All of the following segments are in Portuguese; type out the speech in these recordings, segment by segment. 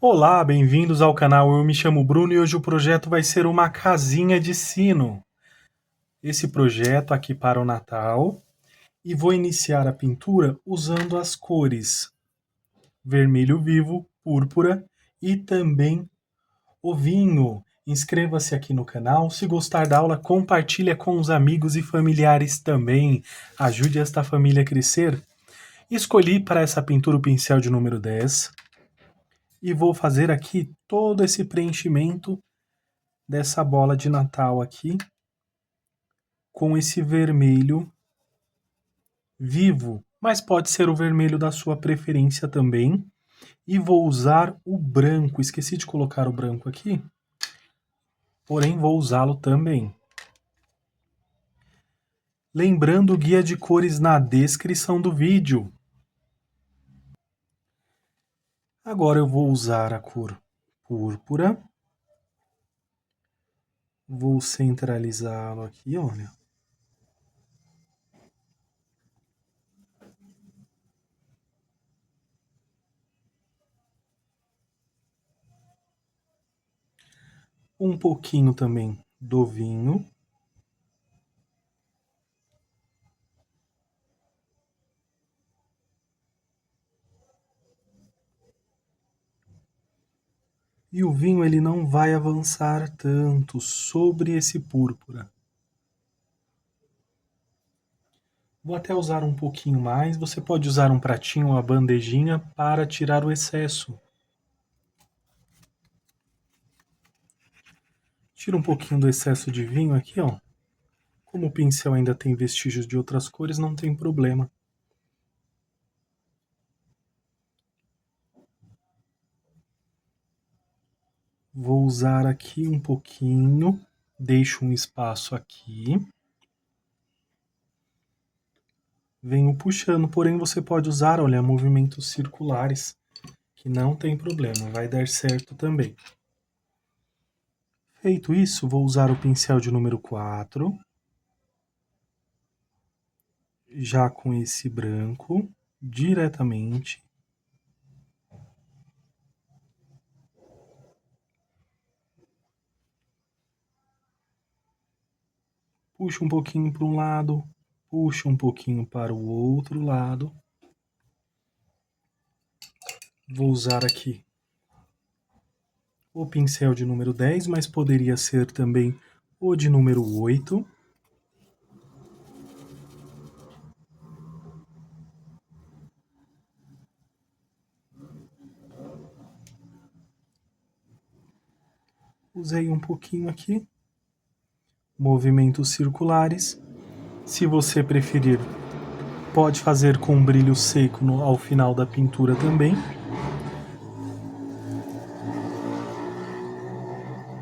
Olá, bem-vindos ao canal. Eu me chamo Bruno e hoje o projeto vai ser uma casinha de sino. Esse projeto aqui para o Natal, e vou iniciar a pintura usando as cores vermelho vivo, púrpura e também o vinho. Inscreva-se aqui no canal. Se gostar da aula, compartilhe com os amigos e familiares também. Ajude esta família a crescer. Escolhi para essa pintura o pincel de número 10 e vou fazer aqui todo esse preenchimento dessa bola de Natal aqui com esse vermelho vivo, mas pode ser o vermelho da sua preferência também. E vou usar o branco, esqueci de colocar o branco aqui, porém vou usá-lo também. Lembrando o guia de cores na descrição do vídeo. Agora eu vou usar a cor púrpura. Vou centralizá-lo aqui, olha. Um pouquinho também do vinho. E o vinho ele não vai avançar tanto sobre esse púrpura. Vou até usar um pouquinho mais. Você pode usar um pratinho ou uma bandejinha para tirar o excesso. Tira um pouquinho do excesso de vinho aqui, ó. Como o pincel ainda tem vestígios de outras cores, não tem problema. Vou usar aqui um pouquinho. Deixo um espaço aqui. Venho puxando, porém você pode usar, olha, movimentos circulares, que não tem problema, vai dar certo também. Feito isso, vou usar o pincel de número 4, já com esse branco, diretamente. Puxa um pouquinho para um lado, puxa um pouquinho para o outro lado. Vou usar aqui o pincel de número 10, mas poderia ser também o de número 8. Usei um pouquinho aqui. Movimentos circulares. Se você preferir, pode fazer com brilho seco ao final da pintura também,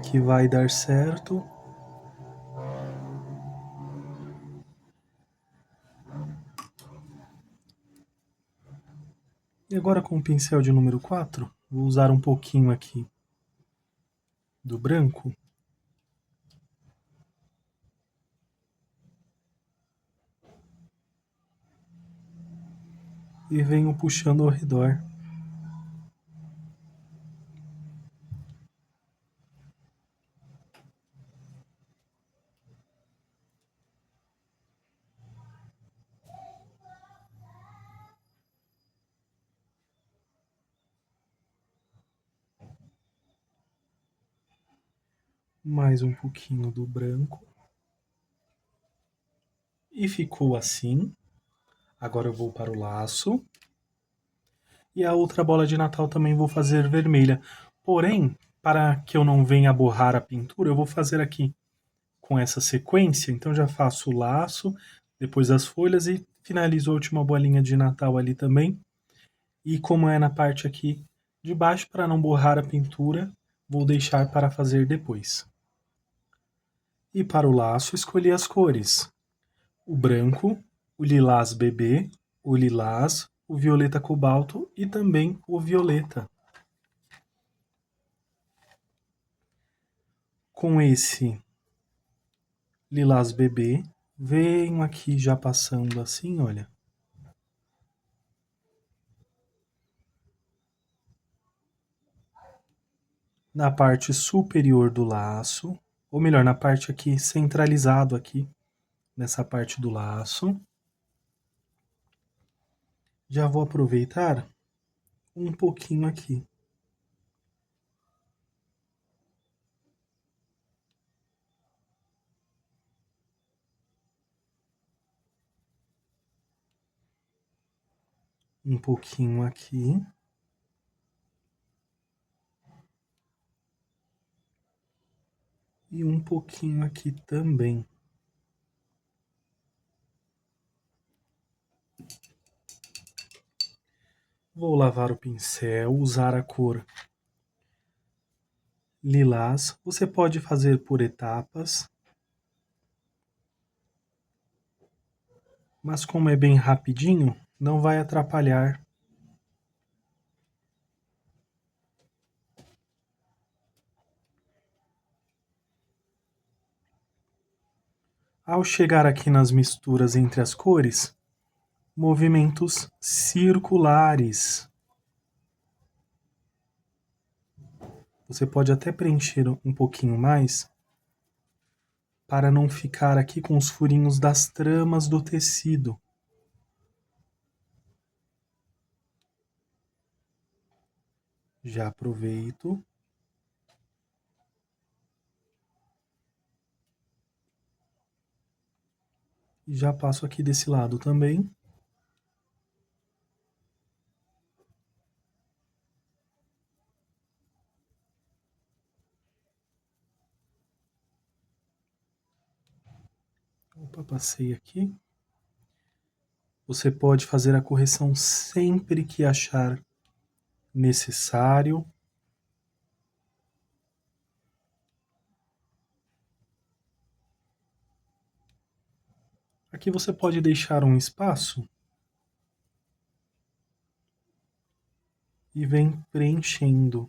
que vai dar certo. E agora com o pincel de número 4, vou usar um pouquinho aqui do branco. E venho puxando ao redor. Mais um pouquinho do branco. E ficou assim. Agora eu vou para o laço. E a outra bola de Natal também vou fazer vermelha. Porém, para que eu não venha borrar a pintura, eu vou fazer aqui com essa sequência. Então já faço o laço, depois as folhas e finalizo a última bolinha de Natal ali também. E como é na parte aqui de baixo, para não borrar a pintura, vou deixar para fazer depois. E para o laço, escolhi as cores: o branco, o lilás bebê, o lilás, o violeta cobalto e também o violeta. Com esse lilás bebê, venho aqui já passando assim, olha. na parte superior do laço, ou melhor, na parte aqui, centralizado aqui, nessa parte do laço. Já vou aproveitar um pouquinho aqui. Um pouquinho aqui. E um pouquinho aqui também. Vou lavar o pincel, usar a cor lilás. Você pode fazer por etapas, mas como é bem rapidinho, não vai atrapalhar. Ao chegar aqui nas misturas entre as cores, movimentos circulares. Você pode até preencher um pouquinho mais, para não ficar aqui com os furinhos das tramas do tecido. Já aproveito. E já passo aqui desse lado também. Opa, passei aqui. Você pode fazer a correção sempre que achar necessário. Aqui você pode deixar um espaço e vem preenchendo.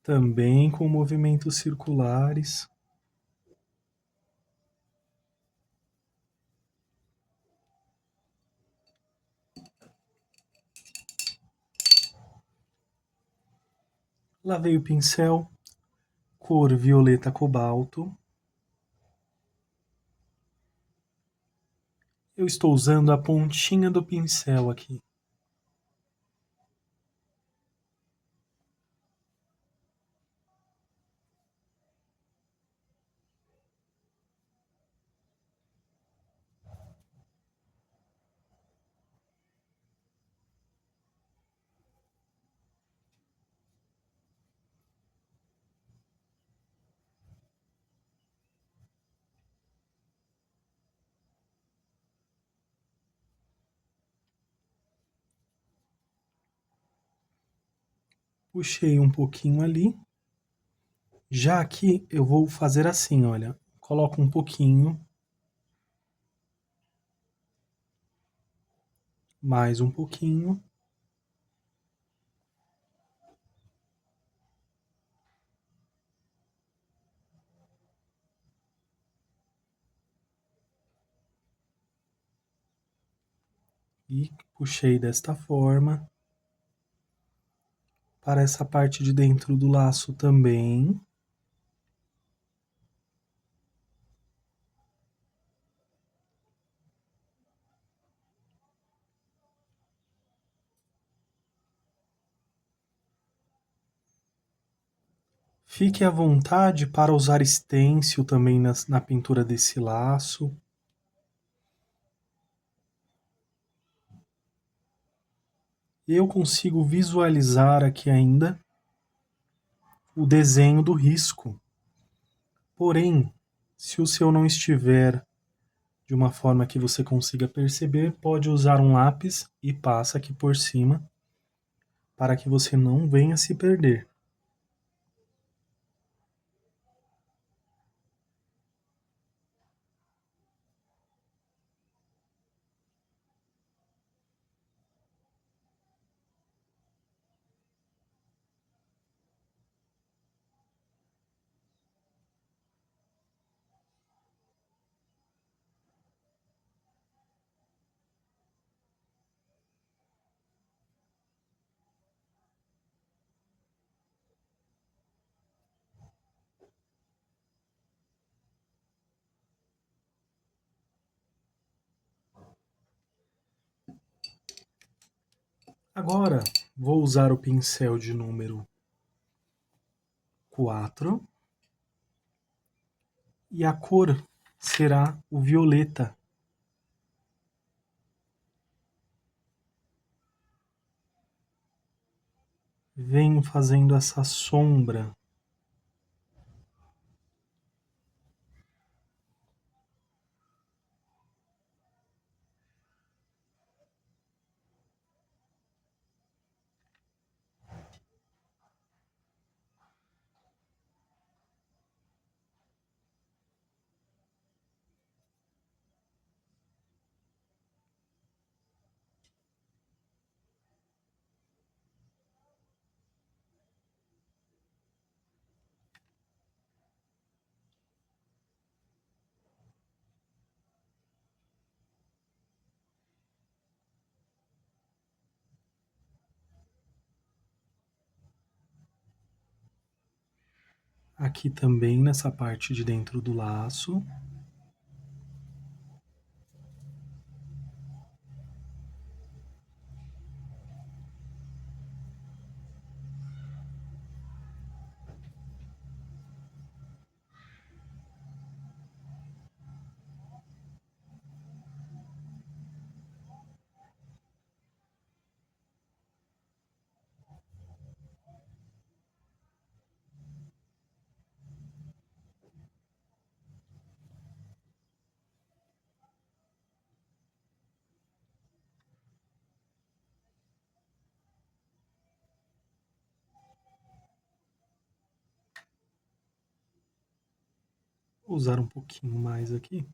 Também com movimentos circulares. Lavei o pincel, cor violeta cobalto. Eu estou usando a pontinha do pincel aqui. Puxei um pouquinho ali. Já aqui eu vou fazer assim, olha. Coloco um pouquinho. Mais um pouquinho. E puxei desta forma. Para essa parte de dentro do laço também. Fique à vontade para usar stencil também na pintura desse laço. Eu consigo visualizar aqui ainda o desenho do risco. Porém, se o seu não estiver de uma forma que você consiga perceber, pode usar um lápis e passa aqui por cima para que você não venha se perder. Agora, vou usar o pincel de número 4 e a cor será o violeta. Venho fazendo essa sombra. Aqui também nessa parte de dentro do laço. Vou usar um pouquinho mais aqui.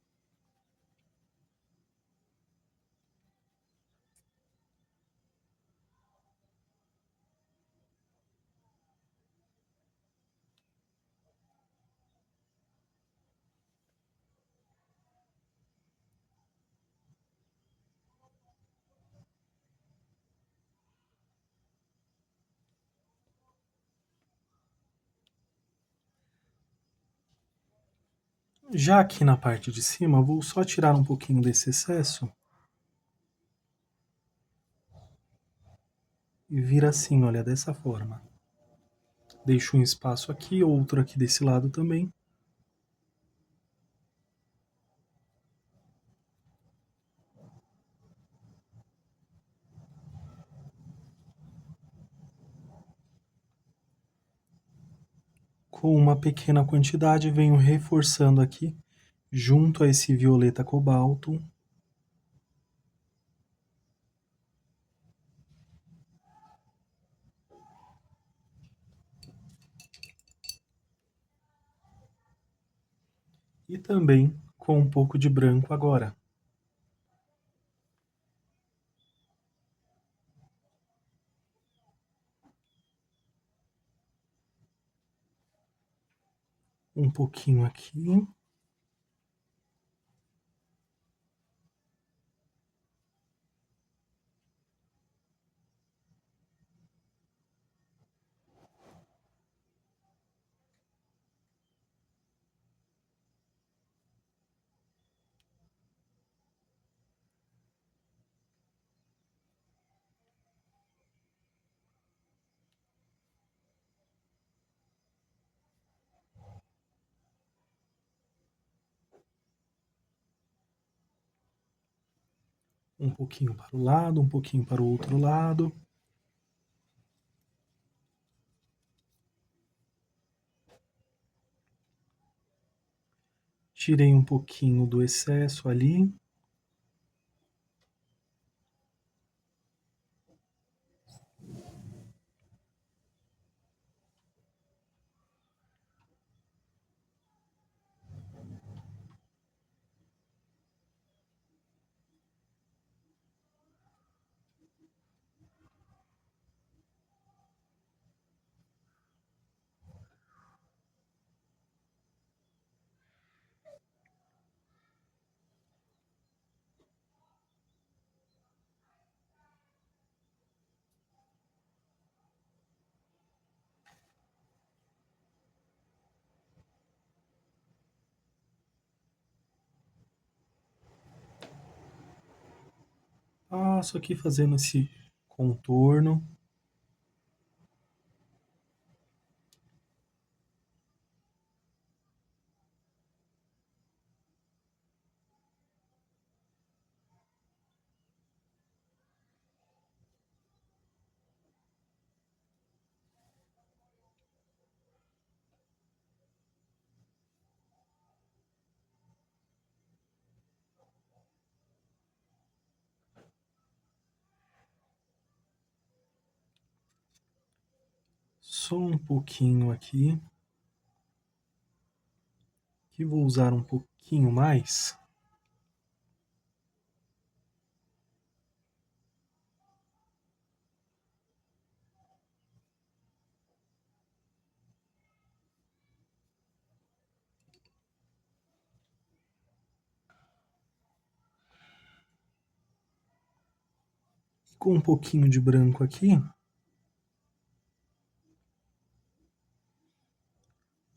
Já aqui na parte de cima, vou só tirar um pouquinho desse excesso e vir assim, olha, dessa forma. Deixo um espaço aqui, outro aqui desse lado também. Com uma pequena quantidade, venho reforçando aqui, junto a esse violeta cobalto. E também com um pouco de branco agora. Um pouquinho aqui. Um pouquinho para o lado, um pouquinho para o outro lado. Tirei um pouquinho do excesso ali. Passo aqui fazendo esse contorno. Só um pouquinho aqui. Que vou usar um pouquinho mais. Com um pouquinho de branco aqui.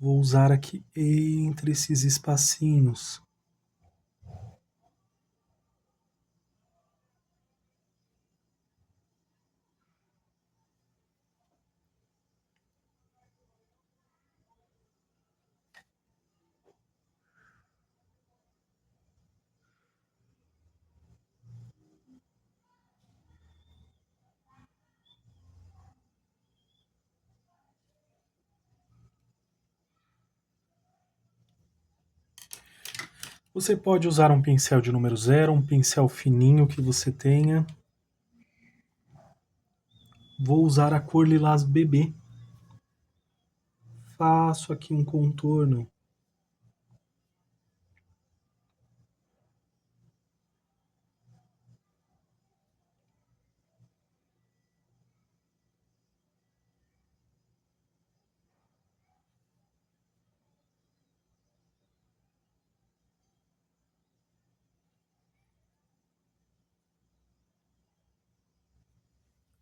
Vou usar aqui entre esses espacinhos. Você pode usar um pincel de número 0, um pincel fininho que você tenha. Vou usar a cor lilás bebê. Faço aqui um contorno.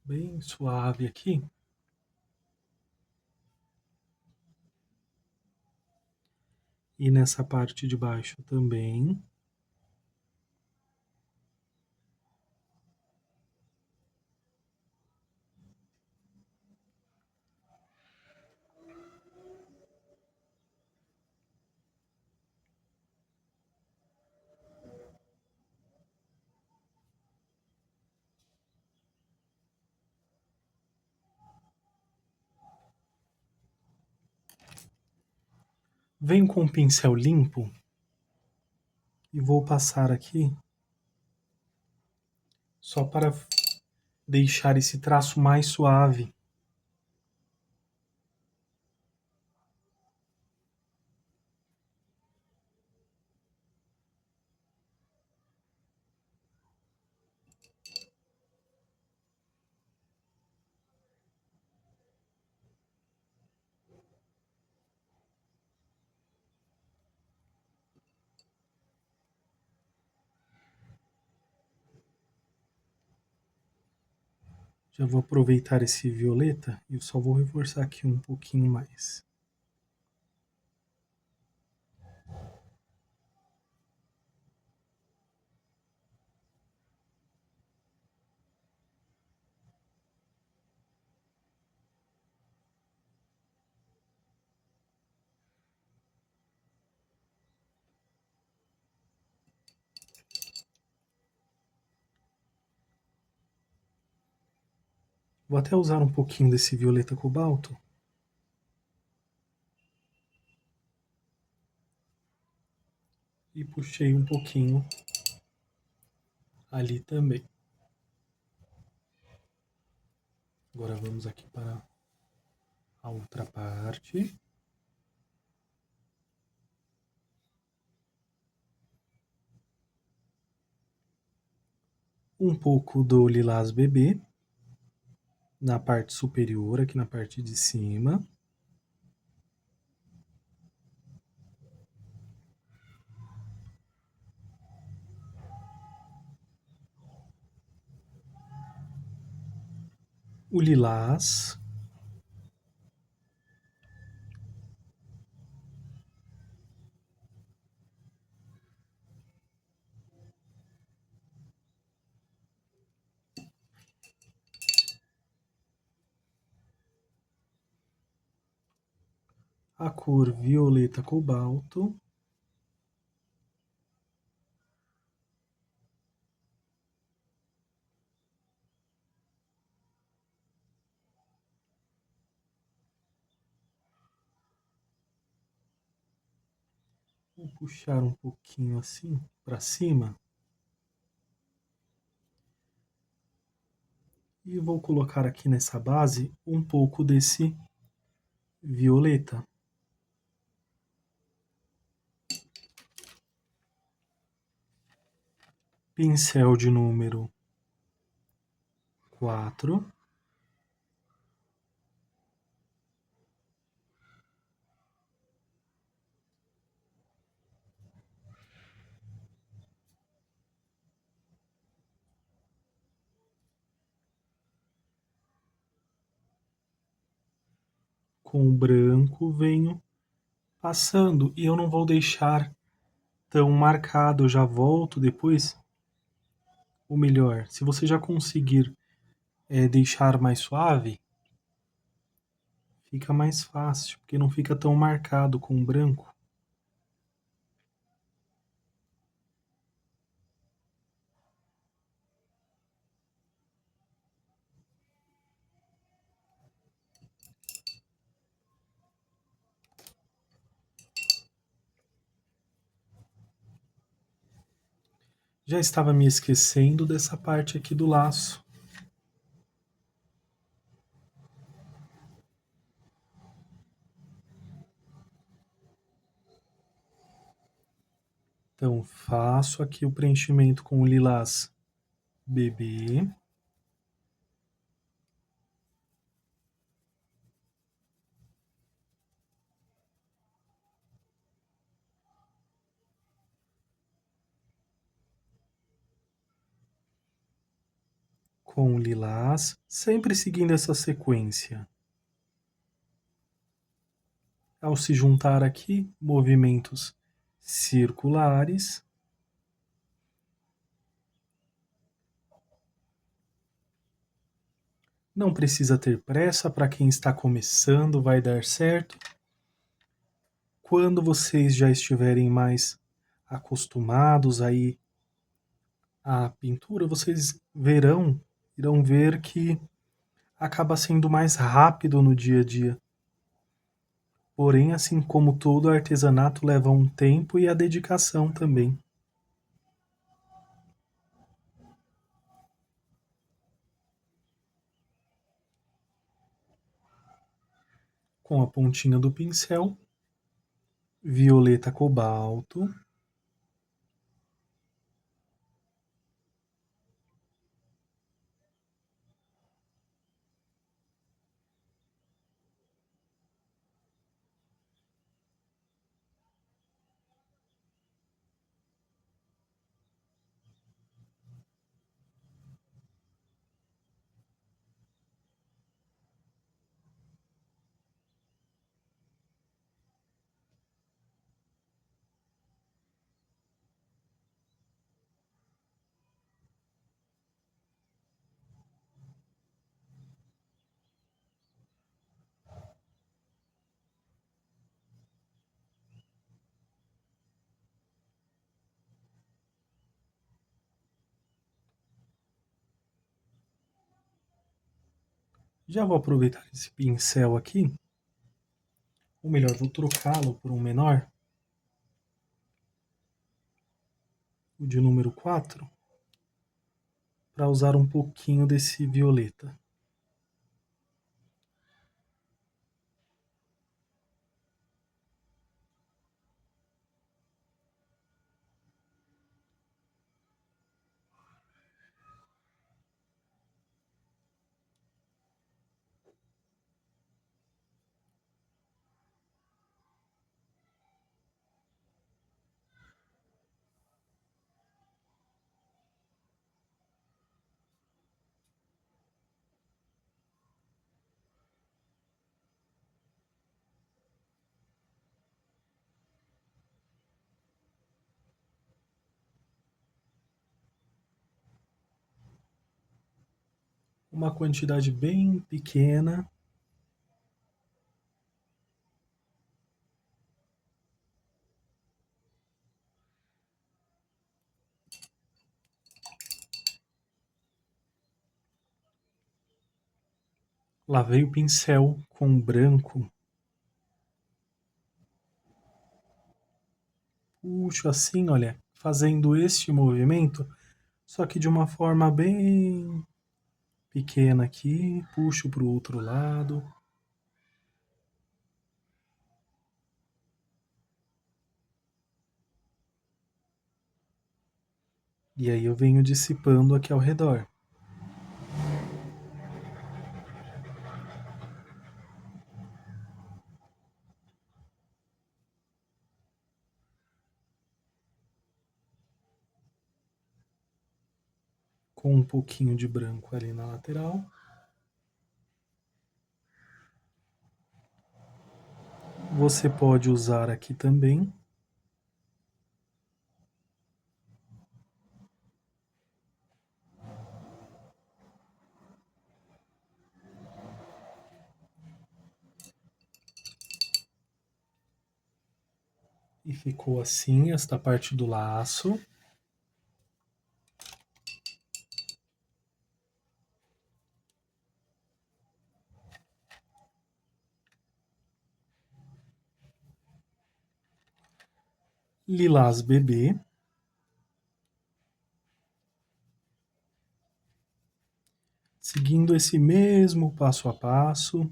Bem suave aqui. E nessa parte de baixo também. Venho com o pincel limpo e vou passar aqui só para deixar esse traço mais suave. Já vou aproveitar esse violeta e eu só vou reforçar aqui um pouquinho mais. Vou até usar um pouquinho desse violeta cobalto. E puxei um pouquinho ali também. Agora vamos aqui para a outra parte. Um pouco do lilás bebê na parte superior, aqui na parte de cima. O lilás. a cor violeta cobalto, vou puxar um pouquinho assim para cima e vou colocar aqui nessa base um pouco desse violeta. Pincel de número 4. Com o branco venho passando e eu não vou deixar tão marcado, eu já volto depois. Ou melhor, se você já conseguir deixar mais suave, fica mais fácil, porque não fica tão marcado com o branco. Já estava me esquecendo dessa parte aqui do laço. Então, faço aqui o preenchimento com o lilás bebê. Com o lilás, sempre seguindo essa sequência. Ao se juntar aqui, movimentos circulares. Não precisa ter pressa, para quem está começando vai dar certo. Quando vocês já estiverem mais acostumados aí à pintura, vocês irão ver que acaba sendo mais rápido no dia a dia. Porém, assim como todo artesanato, leva um tempo e a dedicação também. Com a pontinha do pincel, violeta cobalto, já vou aproveitar esse pincel aqui, ou melhor, vou trocá-lo por um menor, o de número 4, para usar um pouquinho desse violeta. Uma quantidade bem pequena. Lavei o pincel com branco. Puxo assim, olha, fazendo este movimento, só que de uma forma bem pequena aqui. Puxo para o outro lado. E aí eu venho dissipando aqui ao redor. Com um pouquinho de branco ali na lateral. Você pode usar aqui também. E ficou assim esta parte do laço. Lilás bebê. Seguindo esse mesmo passo a passo.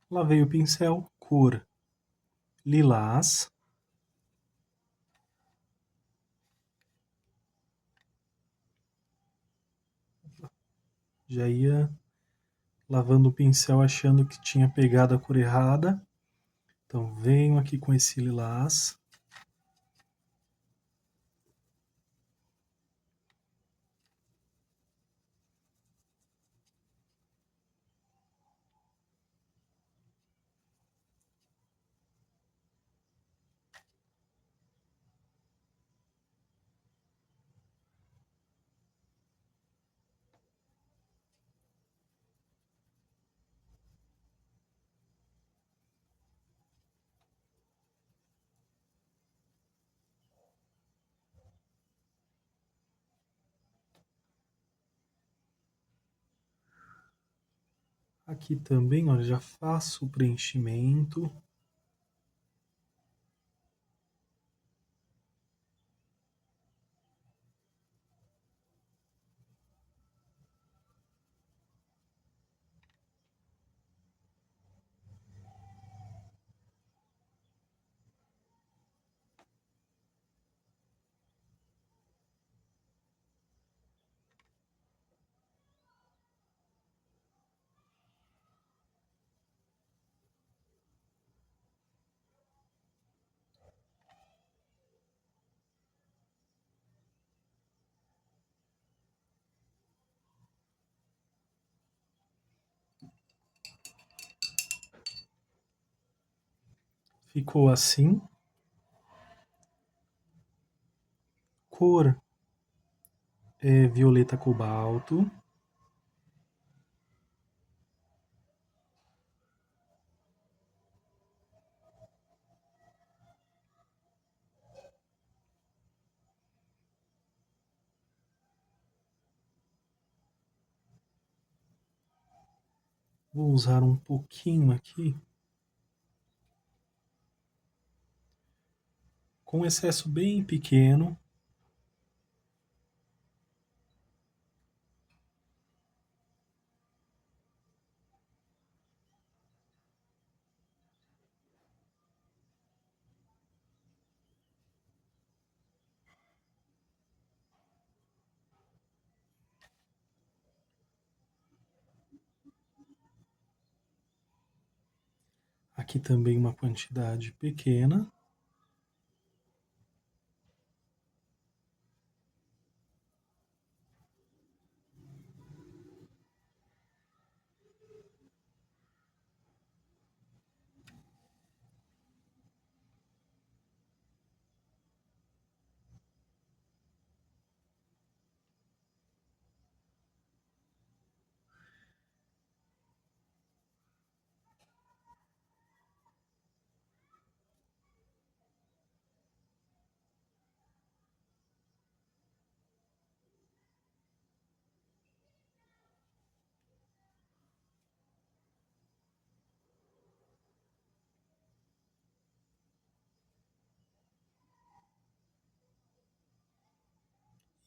Lavei o pincel, cor lilás. Já ia lavando o pincel achando que tinha pegado a cor errada. Então venho aqui com esse lilás. Aqui também, olha, já faço o preenchimento. Ficou assim. Cor é violeta cobalto. Vou usar um pouquinho aqui. Com excesso bem pequeno. Aqui também uma quantidade pequena.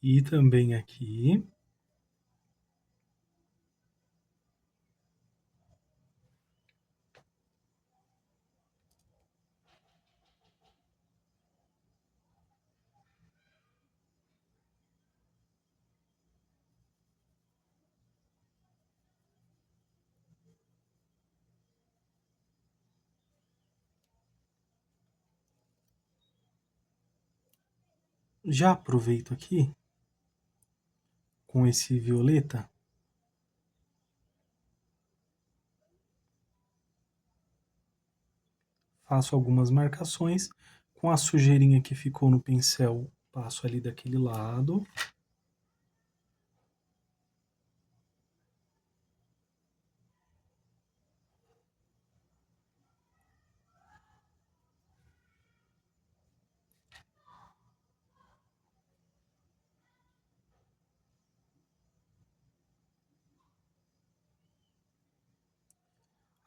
E também aqui. Já aproveito aqui com esse violeta. Faço algumas marcações. Com a sujeirinha que ficou no pincel, passo ali daquele lado.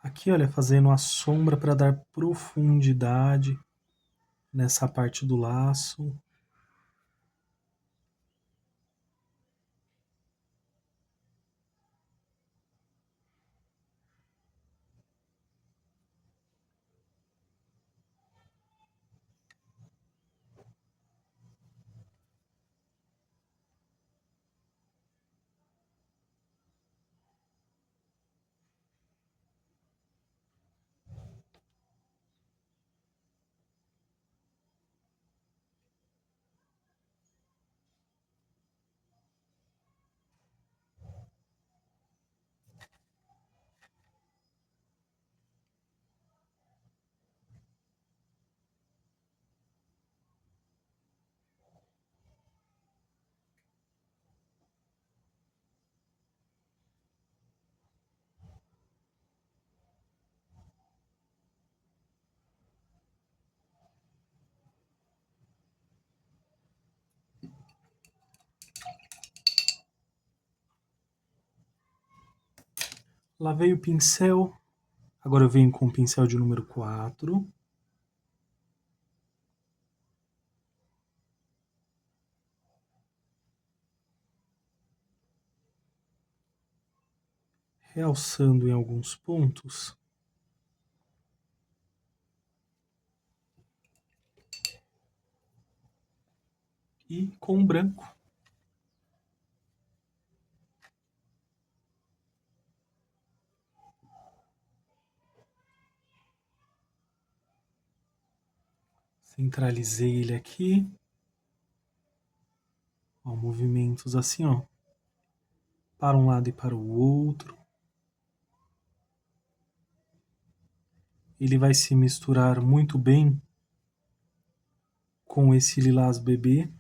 Aqui, olha, fazendo a sombra para dar profundidade nessa parte do laço. Lavei o pincel. Agora eu venho com o pincel de número 4. Realçando em alguns pontos. E com o branco. Centralizei ele aqui. Ó, movimentos assim, ó. Para um lado e para o outro. Ele vai se misturar muito bem com esse lilás bebê.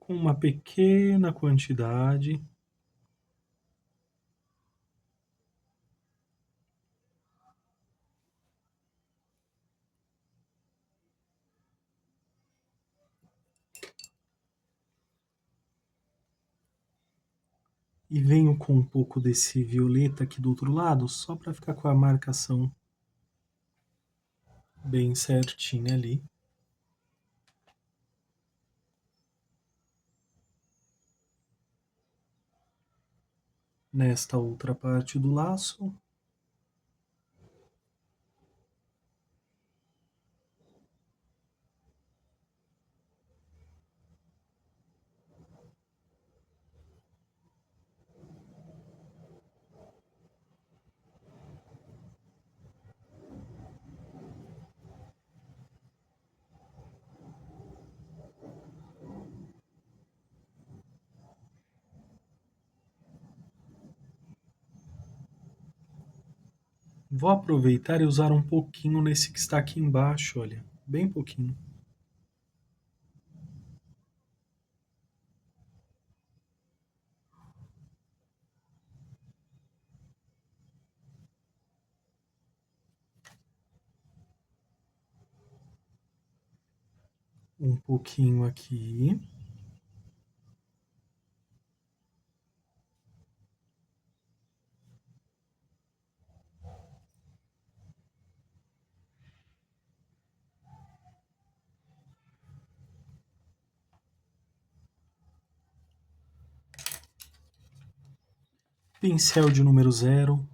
Com uma pequena quantidade. E venho com um pouco desse violeta aqui do outro lado, só para ficar com a marcação bem certinha ali. Nesta outra parte do laço. Vou aproveitar e usar um pouquinho nesse que está aqui embaixo, olha, bem pouquinho. Um pouquinho aqui. Pincel de número 0.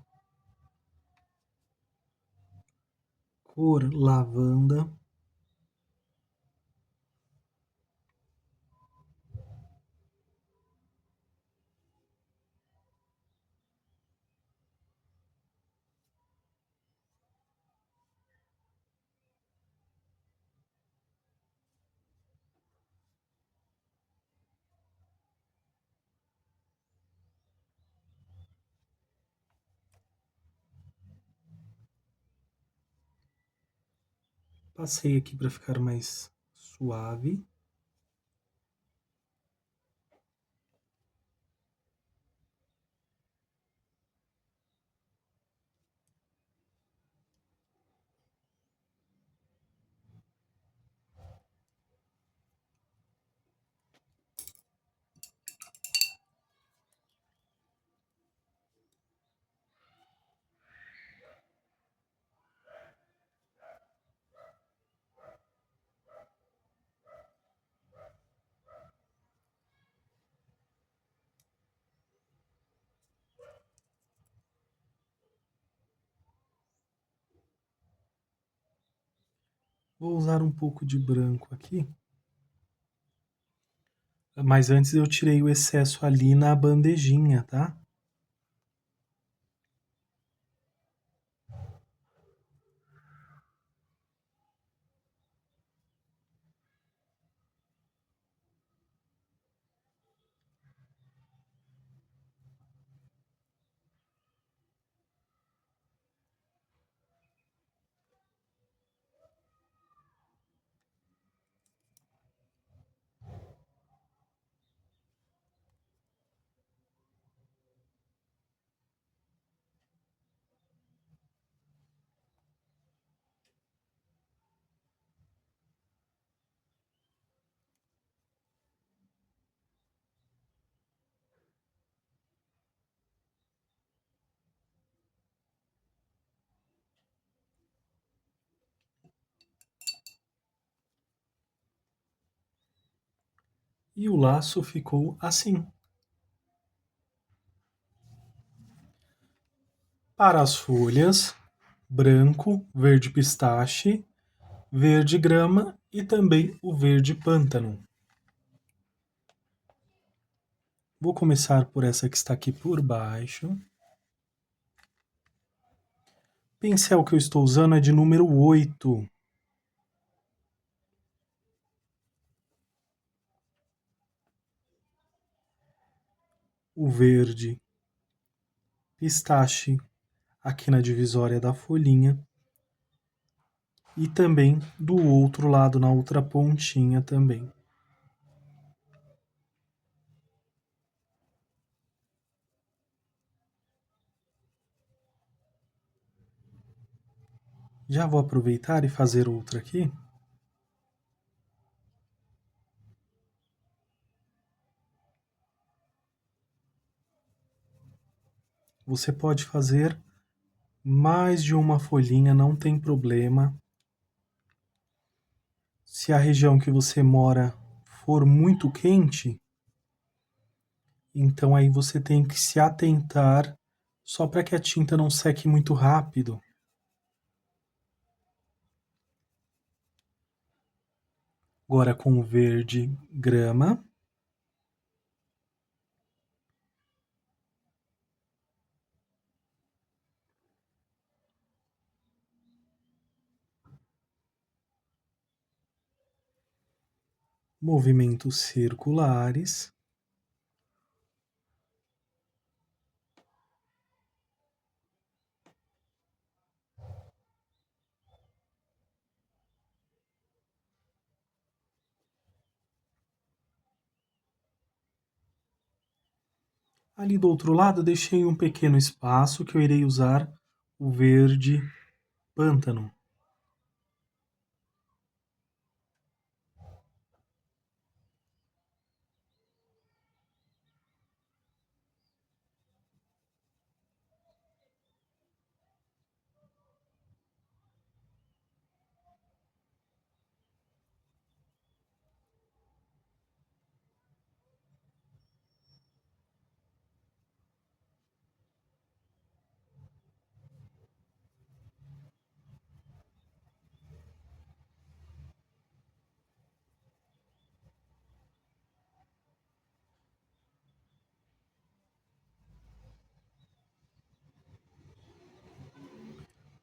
Cor lavanda. Passei aqui para ficar mais suave. Vou usar um pouco de branco aqui. Mas antes eu tirei o excesso ali na bandejinha, tá? E o laço ficou assim. Para as folhas, branco, verde pistache, verde grama e também o verde pântano. Vou começar por essa que está aqui por baixo. O pincel que eu estou usando é de número 8. O verde pistache aqui na divisória da folhinha. E também do outro lado, na outra pontinha também. Já vou aproveitar e fazer outra aqui. Você pode fazer mais de uma folhinha, não tem problema. Se a região que você mora for muito quente, então aí você tem que se atentar só para que a tinta não seque muito rápido. Agora com o verde grama. Movimentos circulares. Ali do outro lado, deixei um pequeno espaço que eu irei usar o verde pântano.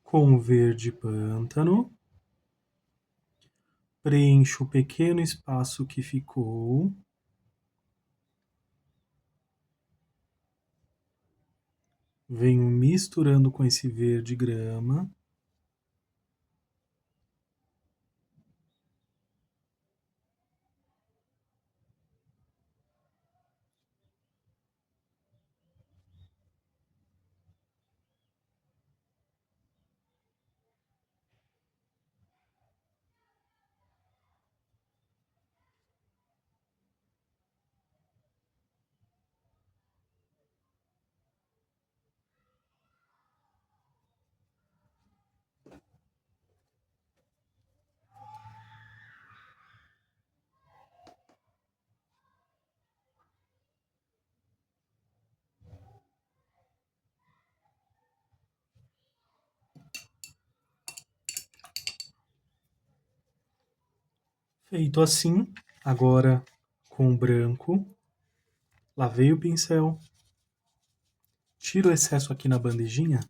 Com o verde pântano, preencho o pequeno espaço que ficou. Venho misturando com esse verde grama. Feito assim, agora com o branco, lavei o pincel, tiro o excesso aqui na bandejinha.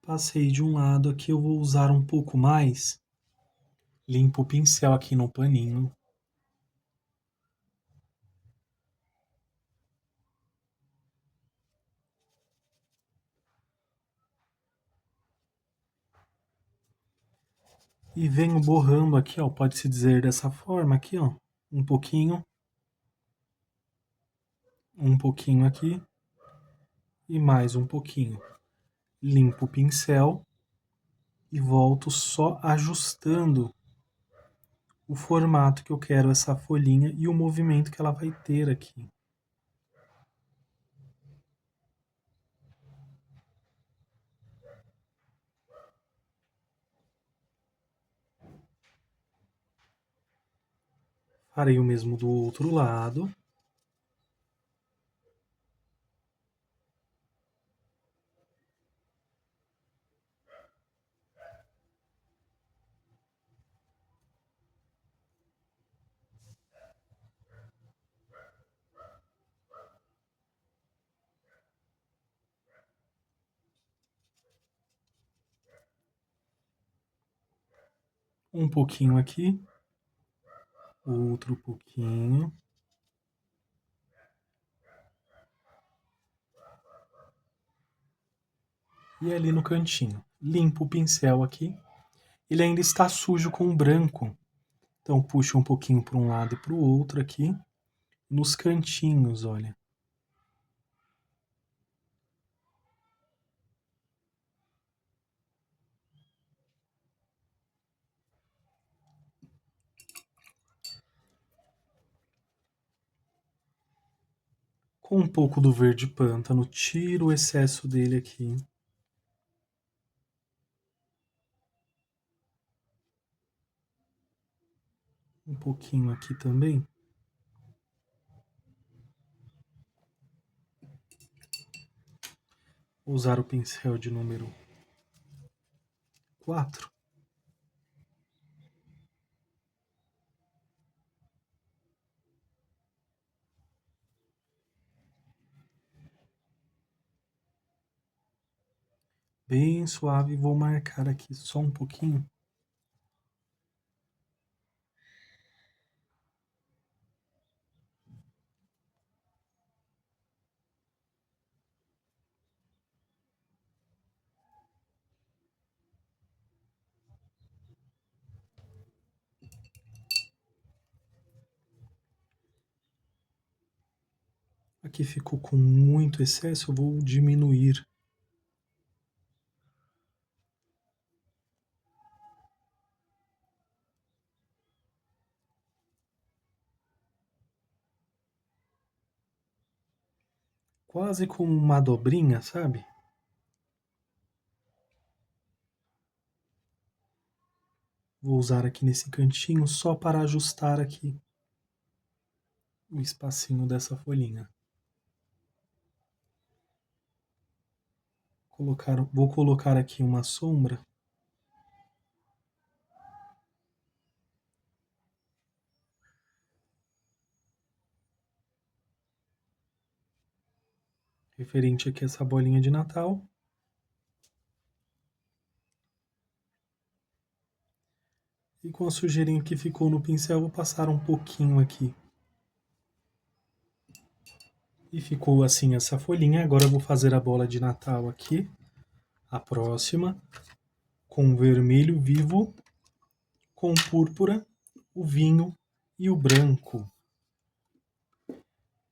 Passei de um lado, aqui eu vou usar um pouco mais. Limpo o pincel aqui no paninho. E venho borrando aqui, ó, pode-se dizer dessa forma aqui, ó, um pouquinho aqui e mais um pouquinho. Limpo o pincel e volto só ajustando o formato que eu quero essa folhinha e o movimento que ela vai ter aqui. Farei o mesmo do outro lado. Um pouquinho aqui, outro pouquinho. E ali no cantinho. Limpo o pincel aqui. Ele ainda está sujo com branco. Então puxo um pouquinho para um lado e para o outro aqui. Nos cantinhos, olha. Com um pouco do verde pântano, tiro o excesso dele aqui. Um pouquinho aqui também. Vou usar o pincel de número 4. Bem suave, vou marcar aqui só um pouquinho. Aqui ficou com muito excesso, eu vou diminuir. Quase como uma dobrinha, sabe? Vou usar aqui nesse cantinho só para ajustar aqui o espacinho dessa folhinha. Vou colocar aqui uma sombra. Referente aqui a essa bolinha de Natal. E com a sujeirinha que ficou no pincel, vou passar um pouquinho aqui. E ficou assim essa folhinha. Agora eu vou fazer a bola de Natal aqui. A próxima. Com vermelho vivo, com púrpura, o vinho e o branco.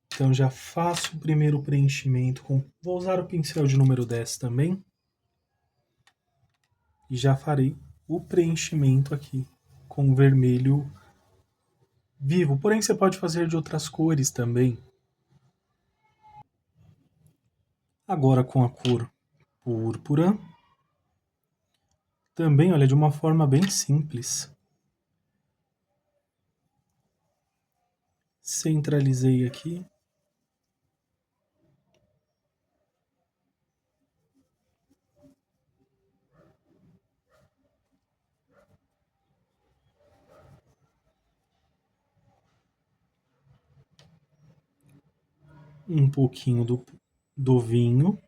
Então já faço o primeiro preenchimento. Vou usar o pincel de número 10 também. E já farei o preenchimento aqui com vermelho vivo. Porém, você pode fazer de outras cores também. Agora com a cor púrpura. Também, olha, de uma forma bem simples. Centralizei aqui. Um pouquinho do vinho.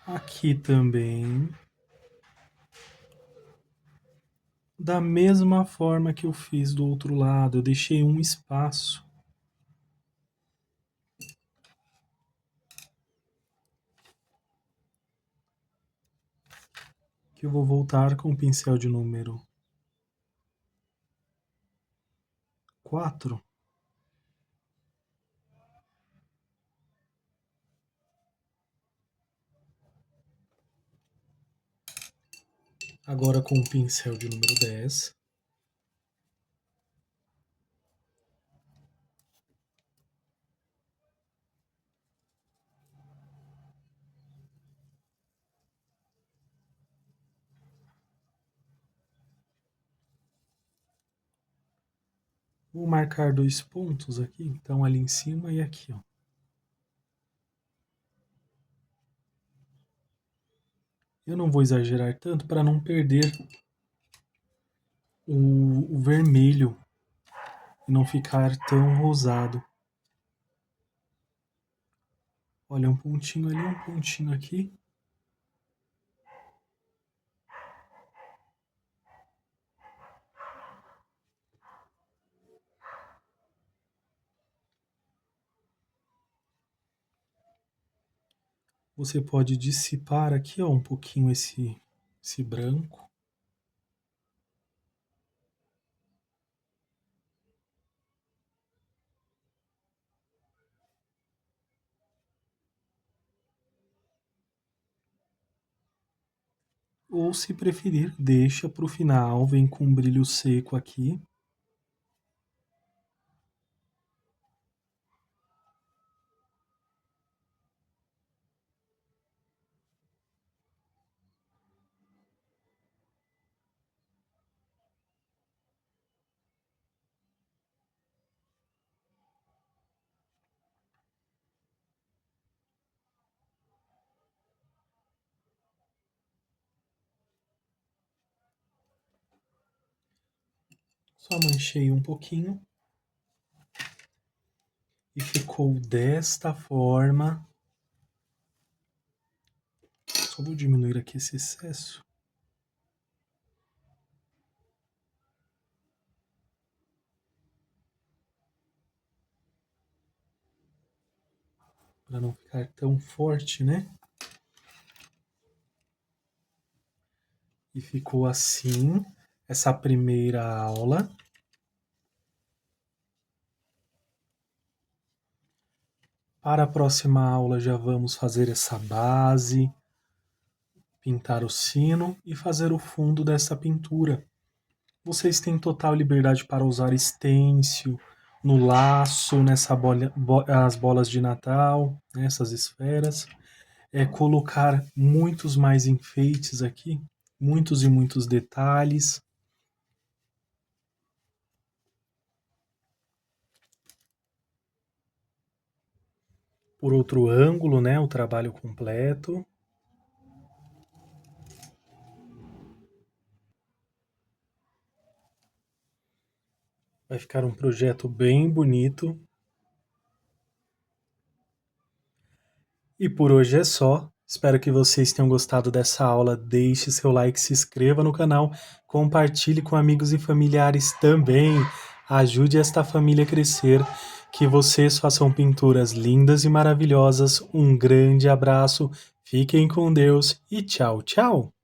Aqui também. Da mesma forma que eu fiz do outro lado, eu deixei um espaço. Que eu vou voltar com o pincel de número 4. Agora com o pincel de número 10. Vou marcar 2 pontos aqui, então ali em cima e aqui, ó. Eu não vou exagerar tanto para não perder o vermelho e não ficar tão rosado. Olha, um pontinho ali, um pontinho aqui. Você pode dissipar aqui, ó, um pouquinho esse branco. Ou, se preferir, deixa para o final, vem com um brilho seco aqui. Só manchei um pouquinho. E ficou desta forma. Só vou diminuir aqui esse excesso. Para não ficar tão forte, né? E ficou assim essa primeira aula. Para a próxima aula já vamos fazer essa base, pintar o sino e fazer o fundo dessa pintura. Vocês têm total liberdade para usar estêncil no laço, as bolas de Natal, né, essas esferas. Colocar muitos mais enfeites aqui, muitos e muitos detalhes. Por outro ângulo, né, o trabalho completo. Vai ficar um projeto bem bonito. E por hoje é só. Espero que vocês tenham gostado dessa aula. Deixe seu like, se inscreva no canal, compartilhe com amigos e familiares também. Ajude esta família a crescer. Que vocês façam pinturas lindas e maravilhosas. Um grande abraço, fiquem com Deus e tchau, tchau!